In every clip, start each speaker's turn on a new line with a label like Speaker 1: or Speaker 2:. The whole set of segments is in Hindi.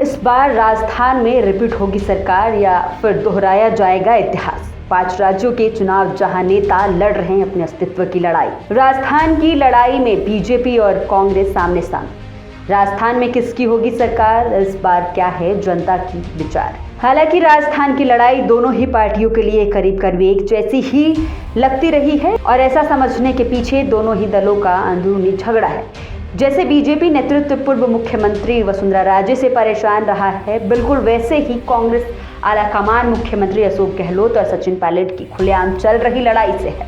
Speaker 1: इस बार राजस्थान में रिपीट होगी सरकार या फिर दोहराया जाएगा इतिहास। 5 राज्यों के चुनाव जहां नेता लड़ रहे हैं अपने अस्तित्व की लड़ाई। राजस्थान की लड़ाई में बीजेपी और कांग्रेस सामने सामने। राजस्थान में किसकी होगी सरकार, इस बार क्या है जनता की विचार। हालांकि राजस्थान की लड़ाई दोनों ही पार्टियों के लिए करीब करीब एक जैसी ही लगती रही है और ऐसा समझने के पीछे दोनों ही दलों का अंदरूनी झगड़ा है। जैसे बीजेपी नेतृत्व पूर्व मुख्यमंत्री वसुंधरा राजे से परेशान रहा है, बिल्कुल वैसे ही कांग्रेस आलाकमान मुख्यमंत्री अशोक गहलोत और सचिन पायलट की खुलेआम चल रही लड़ाई से है।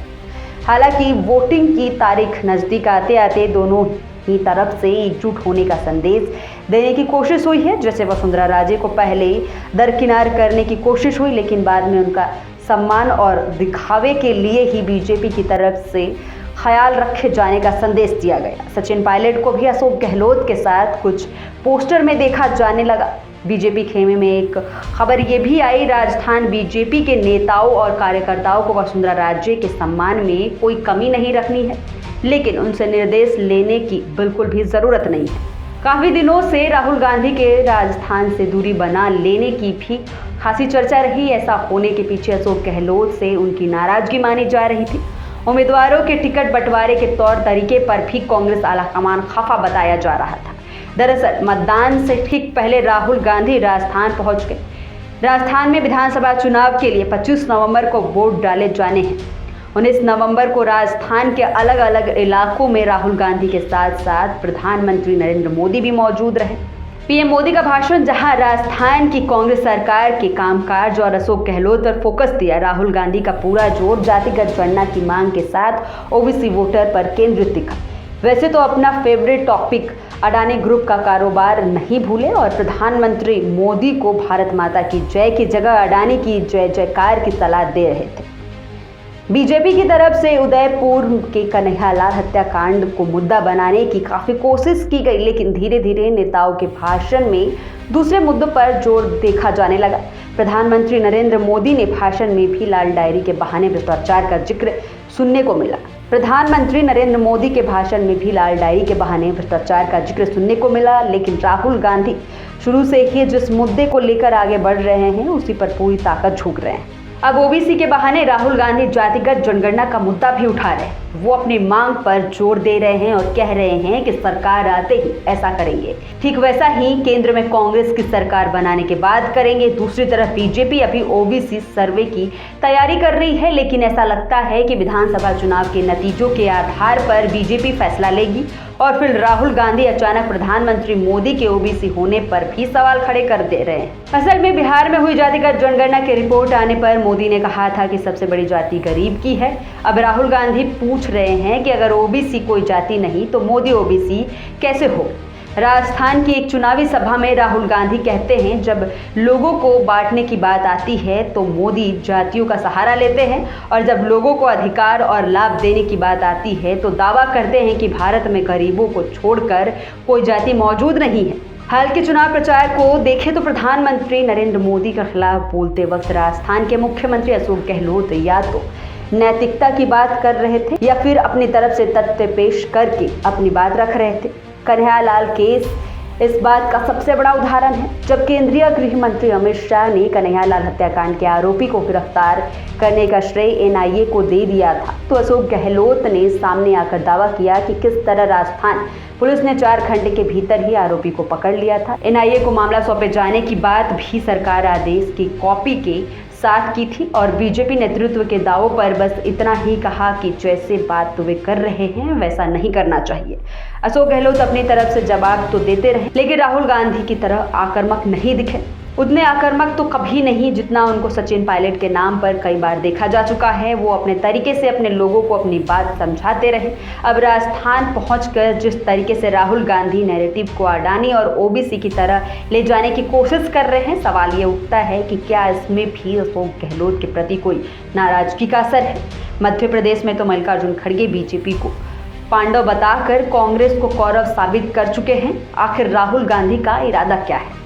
Speaker 1: हालांकि वोटिंग की तारीख नजदीक आते आते दोनों ही तरफ से एकजुट होने का संदेश देने की कोशिश हुई है। जैसे वसुंधरा राजे को पहले दरकिनार करने की कोशिश हुई, लेकिन बाद में उनका सम्मान और दिखावे के लिए ही बीजेपी की तरफ से ख्याल रखे जाने का संदेश दिया गया। सचिन पायलट को भी अशोक गहलोत के साथ कुछ पोस्टर में देखा जाने लगा। बीजेपी खेमे में एक खबर ये भी आई, राजस्थान बीजेपी के नेताओं और कार्यकर्ताओं को वसुंधरा राजे के सम्मान में कोई कमी नहीं रखनी है, लेकिन उनसे निर्देश लेने की बिल्कुल भी जरूरत नहीं है। काफी दिनों से राहुल गांधी के राजस्थान से दूरी बना लेने की भी खासी चर्चा रही। ऐसा होने के पीछे अशोक गहलोत से उनकी नाराजगी मानी जा रही थी। उम्मीदवारों के टिकट बंटवारे के तौर तरीके पर भी कांग्रेस आलाकमान खफा बताया जा रहा था। दरअसल मतदान से ठीक पहले राहुल गांधी राजस्थान पहुंच गए। राजस्थान में विधानसभा चुनाव के लिए 25 नवंबर को वोट डाले जाने हैं। 19 नवंबर को राजस्थान के अलग अलग इलाकों में राहुल गांधी के साथ साथ प्रधानमंत्री नरेंद्र मोदी भी मौजूद रहे। पीएम मोदी का भाषण जहां राजस्थान की कांग्रेस सरकार के कामकाज और अशोक गहलोत पर फोकस दिया, राहुल गांधी का पूरा जोर जातिगत गणना की मांग के साथ ओबीसी वोटर पर केंद्रित दिखा। वैसे तो अपना फेवरेट टॉपिक अडानी ग्रुप का कारोबार नहीं भूले और प्रधानमंत्री मोदी को भारत माता की जय की जगह अडानी की जय जयकार की सलाह दे रहे थे। बीजेपी की तरफ से उदयपुर के कन्हैयालाल हत्याकांड को मुद्दा बनाने की काफी कोशिश की गई, लेकिन धीरे धीरे नेताओं के भाषण में दूसरे मुद्दों पर जोर देखा जाने लगा। प्रधानमंत्री नरेंद्र मोदी ने भाषण में भी लाल डायरी के बहाने भ्रष्टाचार का जिक्र सुनने को मिला। प्रधानमंत्री नरेंद्र मोदी के भाषण में भी लाल डायरी के बहाने भ्रष्टाचार का जिक्र सुनने को मिला, लेकिन राहुल गांधी शुरू से ही जिस मुद्दे को लेकर आगे बढ़ रहे हैं उसी पर पूरी ताकत झोंक रहे हैं। अब ओबीसी के बहाने राहुल गांधी जातिगत जनगणना का मुद्दा भी उठा रहे हैं। वो अपनी मांग पर जोर दे रहे हैं और कह रहे हैं कि सरकार आते ही ऐसा करेंगे। ठीक वैसा ही केंद्र में कांग्रेस की सरकार बनाने के बाद करेंगे। दूसरी तरफ बीजेपी अभी ओबीसी सर्वे की तैयारी कर रही है, लेकिन ऐसा लगता है कि विधानसभा चुनाव के नतीजों के आधार पर बीजेपी फैसला लेगी और फिर राहुल गांधी अचानक प्रधानमंत्री मोदी के ओबीसी होने पर भी सवाल खड़े कर दे रहे हैं। असल में बिहार में हुई जातिगत जनगणना की रिपोर्ट आने पर मोदी ने कहा था कि सबसे बड़ी जाति गरीब की है। अब राहुल गांधी पूछ रहे हैं कि अगर ओबीसी कोई जाति नहीं तो मोदी ओबीसी कैसे हो। राजस्थान की एक चुनावी सभा में राहुल गांधी कहते हैं, जब लोगों को बांटने की बात आती है तो मोदी जातियों का सहारा लेते हैं और जब लोगों को अधिकार और लाभ देने की बात आती है तो दावा करते हैं कि भारत में गरीबों को छोड़कर कोई जाति मौजूद नहीं है। हाल के चुनाव प्रचार को देखें तो प्रधानमंत्री नरेंद्र मोदी के खिलाफ बोलते वक्त राजस्थान के मुख्यमंत्री अशोक गहलोत या तो नैतिकता की बात कर रहे थे या फिर अपनी तरफ से तथ्य पेश करके अपनी बात रख रहे थे। कन्हैयालाल केस इस बात का सबसे बड़ा उदाहरण है। जब केंद्रीय गृह मंत्री अमित शाह ने कन्हैयालाल हत्याकांड के आरोपी को गिरफ्तार करने का श्रेय एनआईए को दे दिया था, तो अशोक गहलोत ने सामने आकर दावा किया कि किस तरह राजस्थान पुलिस ने 4 घंटे के भीतर ही आरोपी को पकड़ लिया था। एनआईए को मामला सौंपे जाने की बात भी सरकार आदेश की कॉपी के साथ की थी और बीजेपी नेतृत्व के दावों पर बस इतना ही कहा कि जैसे बात वे कर रहे हैं वैसा नहीं करना चाहिए। अशोक गहलोत अपनी तरफ से जवाब तो देते रहे, लेकिन राहुल गांधी की तरह आक्रामक नहीं दिखे। उतने आक्रामक तो कभी नहीं जितना उनको सचिन पायलट के नाम पर कई बार देखा जा चुका है। वो अपने तरीके से अपने लोगों को अपनी बात समझाते रहे। अब राजस्थान पहुंचकर जिस तरीके से राहुल गांधी नैरेटिव को अडानी और ओबीसी की तरह ले जाने की कोशिश कर रहे हैं, सवाल ये उठता है कि क्या इसमें भी अशोक गहलोत के प्रति कोई नाराजगी का असर है। मध्य प्रदेश में तो मल्लिकार्जुन खड़गे बीजेपी को पांडव बताकर कांग्रेस को कौरव साबित कर चुके हैं। आखिर राहुल गांधी का इरादा क्या है?